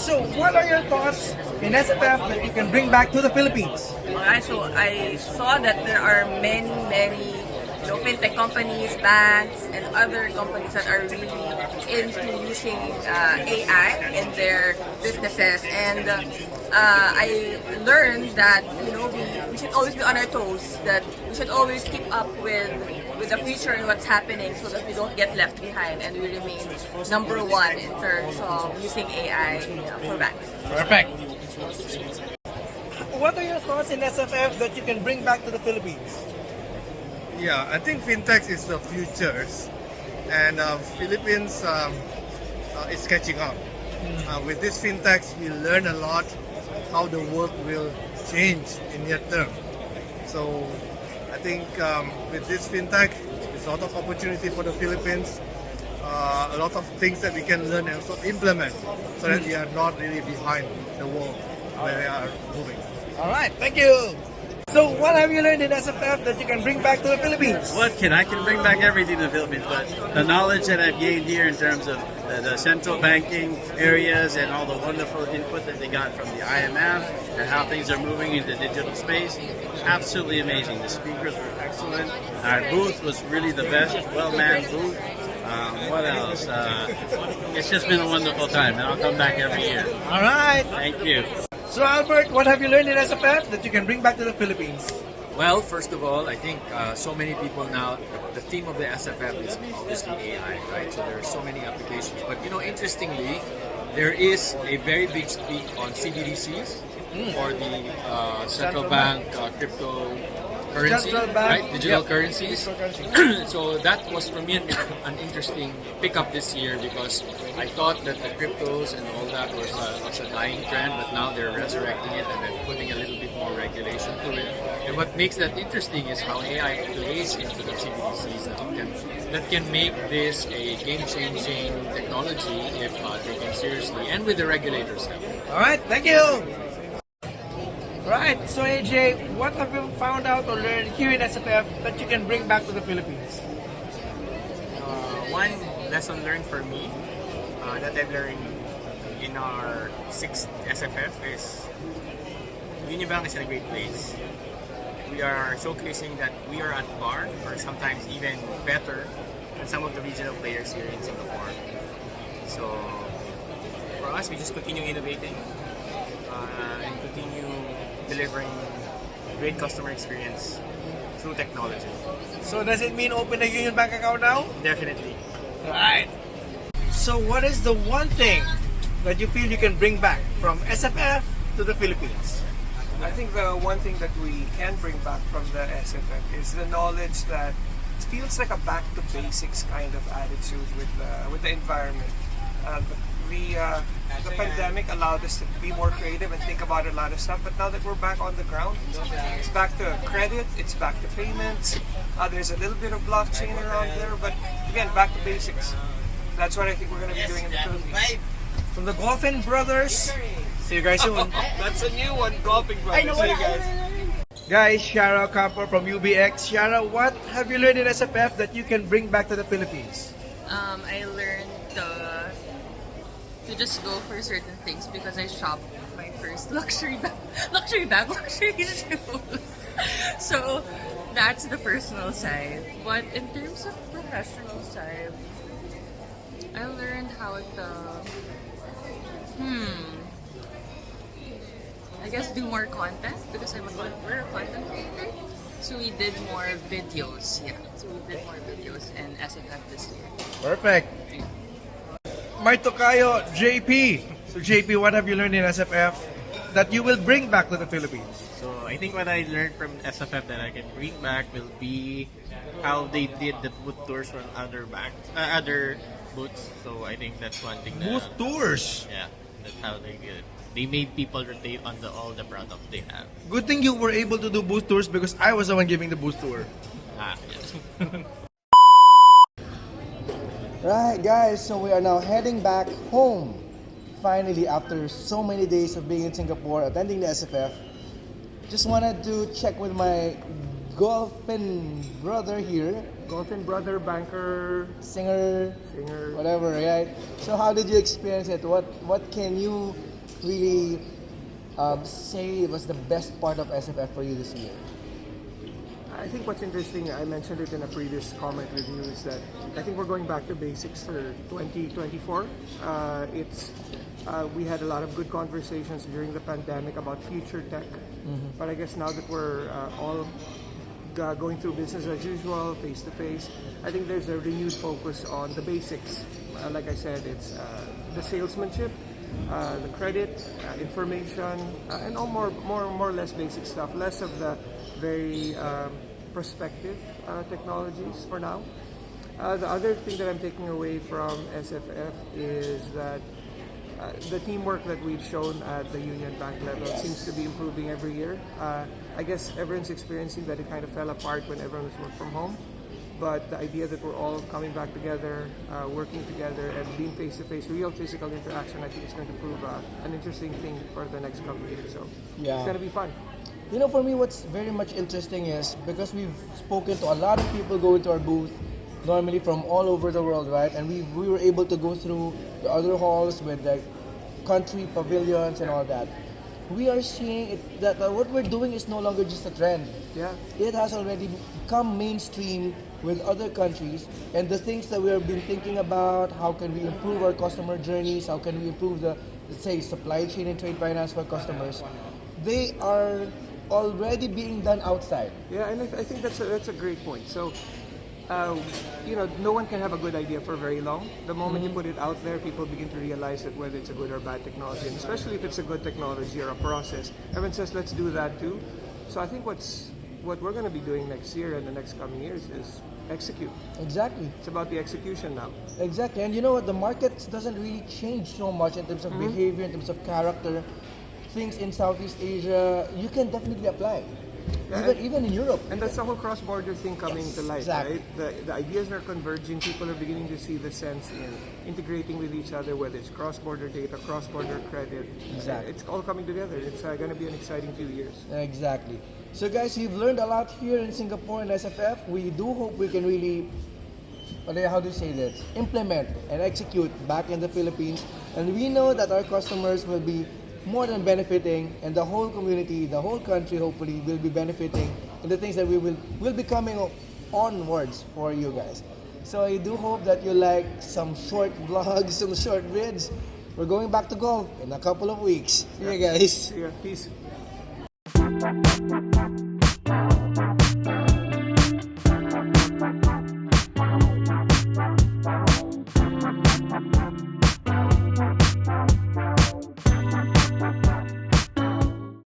So what are your thoughts in SFF that you can bring back to the Philippines? Alright, so I saw that there are many fintech companies, banks, and other companies that are really into using AI in their businesses. And I learned that we should always be on our toes. That we should always keep up with the future and what's happening, so that we don't get left behind and we remain number one in terms of using AI for banks. Perfect. What are your thoughts in SFF that you can bring back to the Philippines? Yeah, I think fintech is the future, and Philippines is catching up. With this fintech, we learn a lot how the world will change in near term. So I think with this fintech, there's a lot of opportunity for the Philippines. A lot of things that we can learn and also implement, so that we are not really behind the world where we are moving. All right, thank you. So what have you learned in SFF that you can bring back to the Philippines? I can bring back everything to the Philippines, but the knowledge that I've gained here in terms of the central banking areas and all the wonderful input that they got from the IMF and how things are moving in the digital space, absolutely amazing. The speakers were excellent. Our booth was really the best, well-manned booth. What else? It's just been a wonderful time, and I'll come back every year. All right. Thank you. So Albert, what have you learned in SFF that you can bring back to the Philippines? Well, first of all, I think so many people now, the theme of the SFF is obviously AI, right? So there are so many applications. But interestingly, there is a very big speak on CBDCs or the central bank cryptocurrency, right? Digital currencies. So that was for me an interesting pickup this year, because I thought that the cryptos and all that was a dying trend, but now they're resurrecting it and then putting a little bit more regulation to it. And what makes that interesting is how AI plays into the CBDCs that can make this a game-changing technology if taken seriously and with the regulators' help. All right, thank you. Right, so AJ, what have you found out or learned here in SFF that you can bring back to the Philippines? One lesson learned for me that I've learned in our 6th SFF is Unionbank is in a great place. We are showcasing that we are at par, or sometimes even better than some of the regional players here in Singapore. So for us, we just continue innovating and continue delivering great customer experience through technology. So does it mean open a Unionbank account now? Definitely. Right. So what is the one thing that you feel you can bring back from SFF to the Philippines? I think the one thing that we can bring back from the SFF is the knowledge that it feels like a back to basics kind of attitude with the environment. The pandemic allowed us to be more creative and think about a lot of stuff, but now that we're back on the ground, it's back to credit, it's back to payments, there's a little bit of blockchain around there, but again, back to basics. That's what I think we're going to be doing in the Philippines. From the Golfin Brothers, see you guys soon. That's a new one, Golfing Brothers. See you guys. Guys, Shara Camper from UBX. Shara, what have you learned in SFF that you can bring back to the Philippines? I learned to just go for certain things because I shopped my first luxury shoes. So that's the personal side. But in terms of professional side, I learned how to I guess do more content because we're a content creator. So we did more videos. Yeah. So we did more videos in SFF this year. Perfect. My tokayo, JP. So JP, what have you learned in SFF that you will bring back to the Philippines? So I think what I learned from SFF that I can bring back will be how they did the booth tours from other banks, other booths. So I think that's one thing. Booth tours? Yeah, that's how they did it. They made people rotate on all the products they have. Good thing you were able to do booth tours because I was the one giving the booth tour. Yes. Right guys, so we are now heading back home. Finally, after so many days of being in Singapore, attending the SFF, just wanted to check with my Golfin brother here. Golfin brother, banker, Singer, singer. whatever, right? So how did you experience it? What can you really say was the best part of SFF for you this year? I think what's interesting, I mentioned it in a previous comment with you, is that I think we're going back to basics for 2024. We had a lot of good conversations during the pandemic about future tech, but I guess now that we're all going through business as usual, face to face, I think there's a renewed focus on the basics. Like I said, it's the salesmanship, the credit, information, and all more or less basic stuff. Less of the very prospective technologies for now. The other thing that I'm taking away from SFF is that the teamwork that we've shown at the Unionbank level seems to be improving every year. I guess everyone's experiencing that it kind of fell apart when everyone was work from home. But the idea that we're all coming back together, working together, and being face-to-face, real physical interaction, I think is going to prove an interesting thing for the next couple of years. So it's going to be fun. You know, for me, what's very much interesting is because we've spoken to a lot of people going to our booth, normally from all over the world, right? And we were able to go through the other halls with the country pavilions and all that. We are seeing that what we're doing is no longer just a trend. Yeah. It has already become mainstream with other countries, and the things that we have been thinking about, how can we improve our customer journeys, how can we improve the, let's say, supply chain and trade finance for customers, they are already being done outside. Yeah, and I think that's a great point. So, no one can have a good idea for very long. The moment you put it out there, people begin to realize that whether it's a good or bad technology, and especially if it's a good technology or a process, everyone says, let's do that too. So I think what we're going to be doing next year and the next coming years is execute. Exactly. It's about the execution now. Exactly. And you know what? The market doesn't really change so much in terms of behavior, in terms of character. Things in Southeast Asia, you can definitely apply. Yeah, Even in Europe. And that's the whole cross-border thing coming to life, exactly. right? The ideas are converging. People are beginning to see the sense in integrating with each other, whether it's cross-border data, cross-border credit. Exactly. It's all coming together. It's going to be an exciting few years. Exactly. So guys, you've learned a lot here in Singapore and SFF. We do hope we can really, how do you say this, implement and execute back in the Philippines. And we know that our customers will be more than benefiting, and the whole community, the whole country hopefully will be benefiting in the things that we will be coming onwards for you guys. So I do hope that you like some short vlogs, some short vids. We're going back to golf in a couple of weeks. See you guys. See ya. Peace.